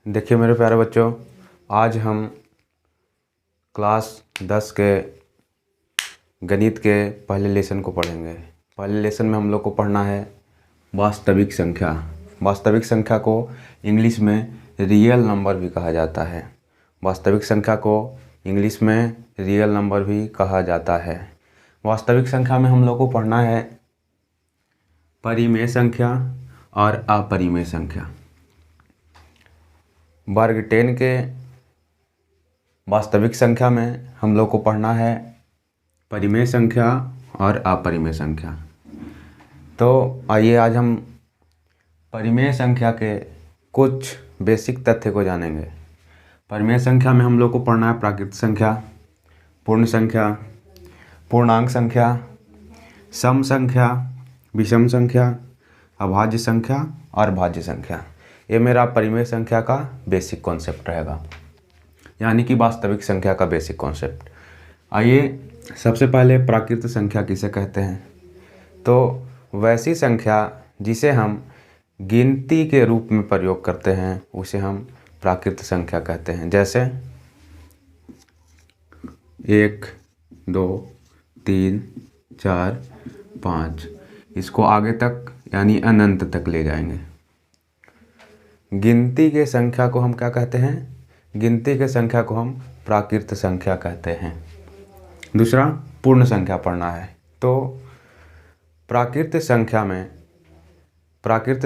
देखिए मेरे प्यारे बच्चों, आज हम क्लास 10 के गणित के पहले लेसन को पढ़ेंगे। पहले लेसन में हम लोग को पढ़ना है वास्तविक संख्या। वास्तविक संख्या को इंग्लिश में रियल नंबर भी कहा जाता है। वास्तविक संख्या को इंग्लिश में रियल नंबर भी कहा जाता है। वास्तविक संख्या में हम लोग को पढ़ना है परिमेय संख्या और अपरिमेय संख्या। वर्ग 10 के वास्तविक संख्या में हम लोग को पढ़ना है परिमेय संख्या और अपरिमेय संख्या। तो आइए आज हम परिमेय संख्या के कुछ बेसिक तथ्य को जानेंगे। परिमेय संख्या में हम लोग को पढ़ना है प्राकृत संख्या, पूर्ण संख्या, पूर्णांक संख्या, सम संख्या, विषम संख्या, अभाज्य संख्या और भाज्य संख्या। ये मेरा परिमेय संख्या का बेसिक कॉन्सेप्ट रहेगा, यानी कि वास्तविक संख्या का बेसिक कॉन्सेप्ट। आइए सबसे पहले प्राकृत संख्या किसे कहते हैं। तो वैसी संख्या जिसे हम गिनती के रूप में प्रयोग करते हैं उसे हम प्राकृत संख्या कहते हैं। जैसे 1, 2, 3, 4, 5, इसको आगे तक यानी अनंत तक ले जाएंगे। गिनती के संख्या को हम क्या कहते हैं? गिनती के संख्या को हम प्राकृत संख्या कहते हैं। दूसरा, पूर्ण संख्या पढ़ना है। तो प्राकृत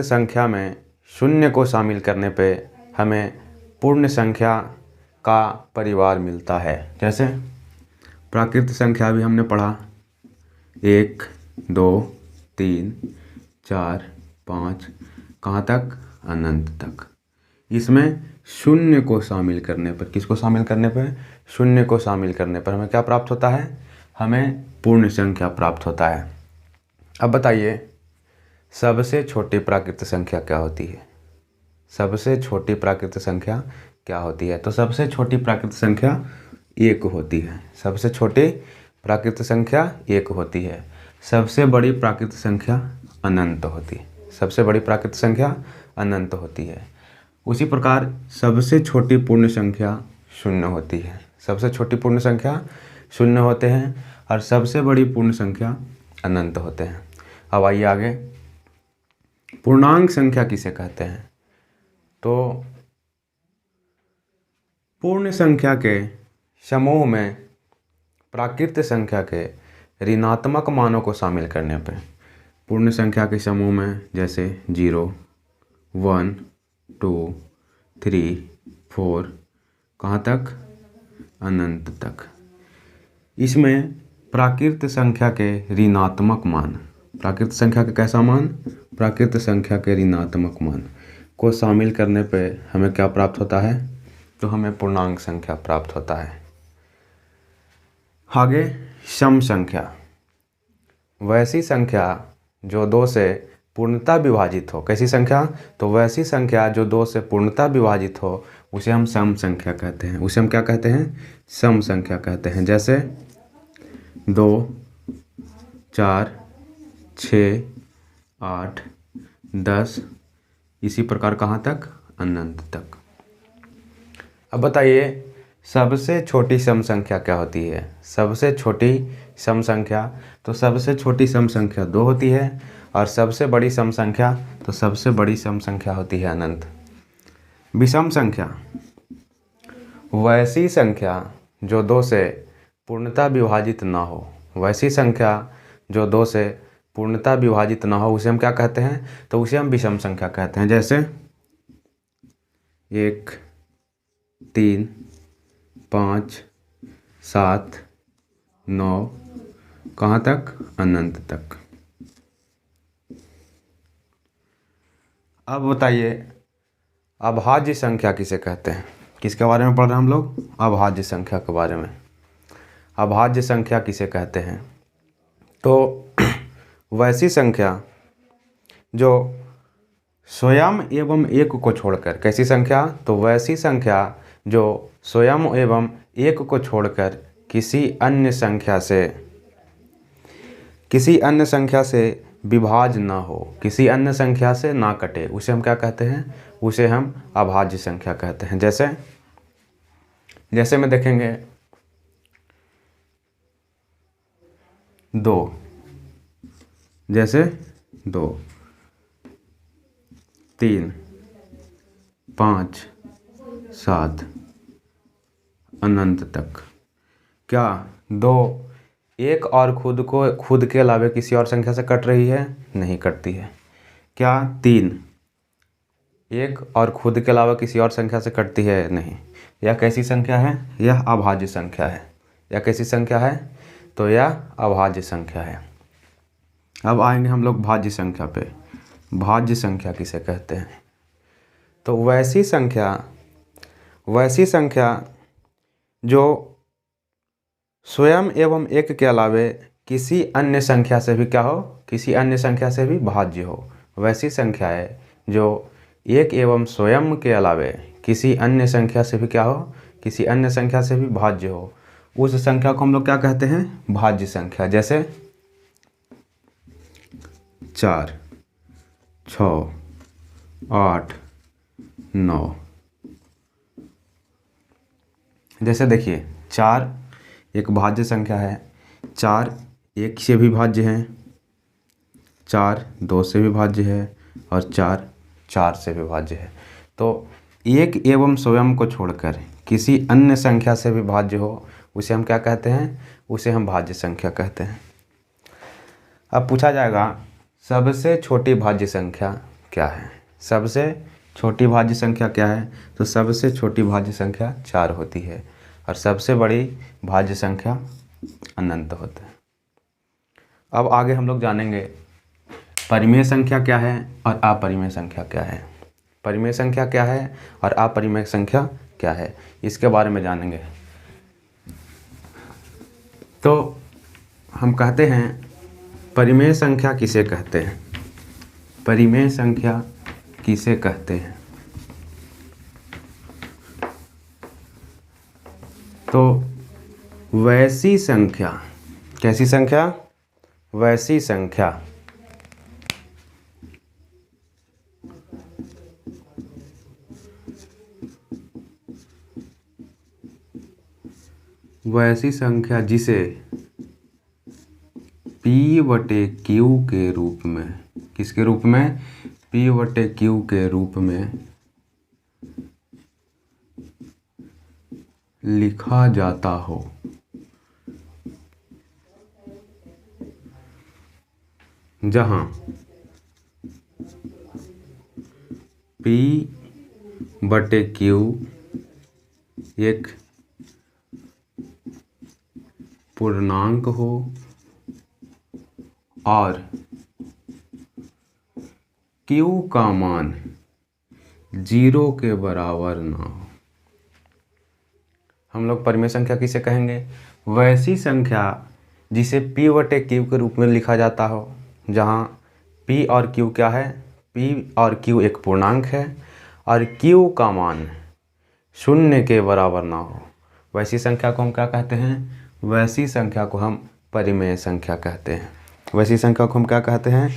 संख्या में शून्य को शामिल करने पे हमें पूर्ण संख्या का परिवार मिलता है। जैसे प्राकृत संख्या भी हमने पढ़ा 1, 2, 3, 4, 5, कहाँ तक? अनंत तक। इसमें शून्य को शामिल करने पर, किसको शामिल करने पर? शून्य को शामिल करने पर हमें क्या प्राप्त होता है? हमें पूर्ण संख्या प्राप्त होता है। अब बताइए सबसे छोटी प्राकृत संख्या क्या होती है? सबसे छोटी प्राकृत संख्या क्या होती है? तो सबसे छोटी प्राकृत संख्या 1 होती है। सबसे छोटी प्राकृत संख्या 1 होती है। सबसे बड़ी प्राकृत संख्या अनंत होती है। सबसे बड़ी प्राकृत संख्या अनंत होती है। उसी प्रकार सबसे छोटी पूर्ण संख्या 0 होती है। सबसे छोटी पूर्ण संख्या 0 होते हैं और सबसे बड़ी पूर्ण संख्या अनंत होते हैं। अब आइए आगे, पूर्णांक संख्या किसे कहते हैं? तो पूर्ण संख्या के समूह में प्राकृत संख्या के ऋणात्मक मानों को शामिल करने पर, पूर्ण संख्या के समूह में जैसे 0, 1, 2, 3, 4, कहाँ तक? अनंत तक। इसमें प्राकृत संख्या के ऋणात्मक मान, प्राकृत संख्या के कैसा मान? प्राकृत संख्या के ऋणात्मक मान को शामिल करने पे हमें क्या प्राप्त होता है? तो हमें पूर्णांक संख्या प्राप्त होता है। आगे सम संख्या, वैसी संख्या जो 2 से पूर्णतः विभाजित हो। कैसी संख्या? तो वैसी संख्या जो 2 से पूर्णतः विभाजित हो उसे हम सम संख्या कहते हैं। उसे हम क्या कहते हैं? सम संख्या कहते हैं। जैसे 2, 4, 6, 8, 10, इसी प्रकार कहाँ तक? अनंत तक। अब बताइए सबसे छोटी सम संख्या क्या होती है? सबसे छोटी सम संख्या, तो सबसे छोटी सम संख्या 2 होती है और सबसे बड़ी सम संख्या, तो सबसे बड़ी सम संख्या होती है अनंत। विषम संख्या, वैसी संख्या जो 2 से पूर्णतः विभाजित ना हो। वैसी संख्या जो 2 से पूर्णतः विभाजित ना हो उसे हम क्या कहते हैं? तो उसे हम विषम संख्या कहते हैं। जैसे 1, 3, 5, 7, 9, कहाँ तक? अनंत तक। अब बताइए अभाज्य संख्या किसे कहते हैं? किसके बारे में पढ़ रहे हैं हम लोग? अभाज्य संख्या के बारे में। अभाज्य संख्या किसे कहते हैं? तो वैसी संख्या जो स्वयं एवं 1 को छोड़कर, कैसी संख्या? तो वैसी संख्या जो स्वयं एवं 1 को छोड़कर किसी अन्य संख्या से विभाज्य ना हो, किसी अन्य संख्या से ना कटे, उसे हम क्या कहते हैं? उसे हम अभाज्य संख्या कहते हैं। जैसे में देखेंगे 2, जैसे 2, 3, 5, 7 अनंत तक। क्या 2 एक और खुद के अलावे किसी और संख्या से कट रही है? नहीं कटती है। क्या 3 एक और खुद के अलावा किसी और संख्या से कटती है? नहीं। यह कैसी संख्या है? यह अभाज्य संख्या है। यह कैसी संख्या है? तो यह अभाज्य संख्या है। अब आएंगे हम लोग भाज्य संख्या पे। भाज्य संख्या किसे कहते हैं? तो वैसी संख्या जो स्वयं एवं एक के अलावे किसी अन्य संख्या से भी क्या हो? किसी अन्य संख्या से भी भाज्य हो। वैसी संख्या है जो एक एवं स्वयं के अलावे किसी अन्य संख्या से भी क्या हो? किसी अन्य संख्या से भी भाज्य हो। उस संख्या को हम लोग क्या कहते हैं? भाज्य संख्या। जैसे 4, 6, 8, 9। जैसे देखिए 4 एक भाज्य संख्या है। 4 1 से भी भाज्य है, 4 2 से भी भाज्य है और 4 4 से भी भाज्य है। तो एक एवं स्वयं को छोड़कर किसी अन्य संख्या से भी भाज्य हो, उसे हम क्या कहते हैं? उसे हम भाज्य संख्या कहते हैं। अब पूछा जाएगा सबसे छोटी भाज्य संख्या क्या है? सबसे छोटी भाज्य संख्या क्या है? तो सबसे छोटी भाज्य संख्या 4 होती है और सबसे बड़ी भाज्य संख्या अनंत होता है। अब आगे हम लोग जानेंगे परिमेय संख्या क्या है और अपरिमेय संख्या क्या है। परिमेय संख्या क्या है और अपरिमेय संख्या क्या है, इसके बारे में जानेंगे। तो हम कहते हैं परिमेय संख्या किसे कहते हैं? परिमेय संख्या किसे कहते हैं? तो वैसी संख्या, कैसी संख्या? वैसी संख्या जिसे P/Q के रूप में, किसके रूप में? P/Q के रूप में लिखा जाता हो। जहाँ P/Q एक पूर्णांक हो और Q का मान 0 के बराबर ना हो। हम लोग परिमेय संख्या किसे कहेंगे? वैसी संख्या जिसे P/Q के रूप में लिखा जाता हो, जहाँ P और Q क्या है? P और Q एक पूर्णांक है और Q का मान 0 के बराबर ना हो। वैसी संख्या को हम क्या कहते हैं? वैसी संख्या को हम परिमेय संख्या कहते हैं। वैसी संख्या को हम क्या कहते हैं?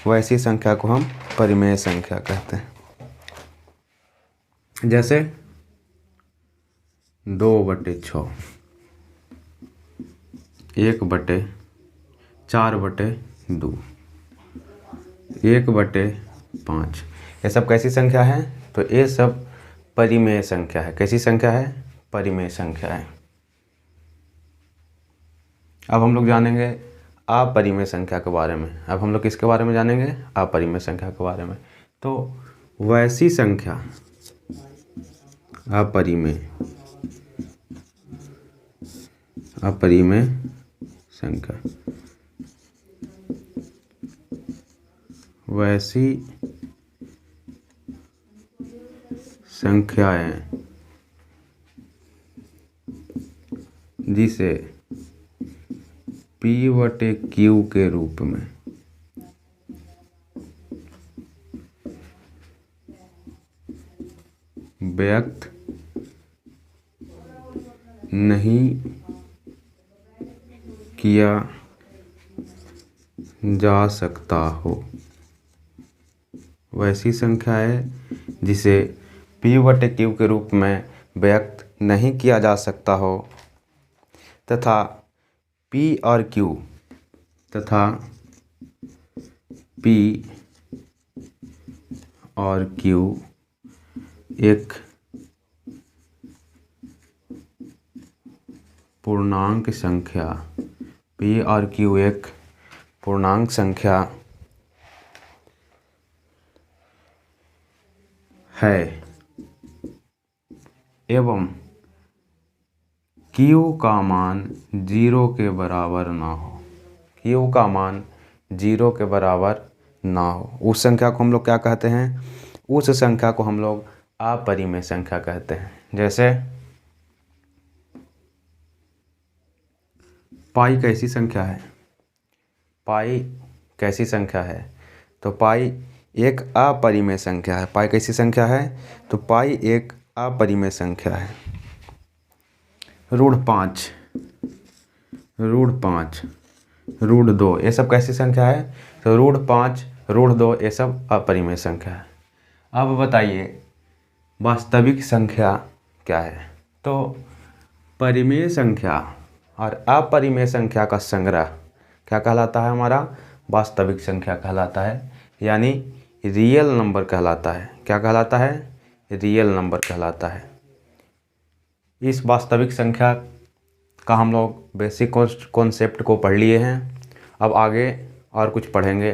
वैसी संख्या को हम परिमेय संख्या कहते हैं। जैसे 2/6, 1/4/2, 1/5, ये सब कैसी संख्या है? तो ये सब परिमेय संख्या है। कैसी संख्या है? परिमेय संख्या है। अब हम लोग जानेंगे अपरिमेय संख्या के बारे में। अब हम लोग किसके बारे में जानेंगे? अपरिमेय संख्या के बारे में। तो वैसी संख्या अपरिमेय संख्या, वैसी संख्याएं जिसे P/Q के रूप में व्यक्त नहीं किया जा सकता हो, वैसी संख्या है जिसे p/q के रूप में व्यक्त नहीं किया जा सकता हो तथा p और q एक पूर्णांक संख्या, p और q एक पूर्णांक संख्या है एवं q का मान 0 के बराबर ना हो, q का मान 0 के बराबर ना हो, उस संख्या को हम लोग क्या कहते हैं? उस संख्या को हम लोग अपरिमेय संख्या कहते हैं। जैसे पाई कैसी संख्या है? पाई कैसी संख्या है? तो पाई एक अपरिमेय संख्या है। पाई कैसी संख्या है? तो पाई एक अपरिमेय संख्या है। √5, √5, √2 ये सब कैसी संख्या है? तो √5, √2 ये सब अपरिमेय संख्या है। अब बताइए वास्तविक संख्या क्या है? तो परिमेय संख्या और अपरिमेय संख्या का संग्रह क्या कहलाता है? हमारा वास्तविक संख्या कहलाता है, यानी रियल नंबर कहलाता है। क्या कहलाता है? रियल नंबर कहलाता है। इस वास्तविक संख्या का हम लोग बेसिक कॉन्सेप्ट को पढ़ लिए हैं। अब आगे और कुछ पढ़ेंगे।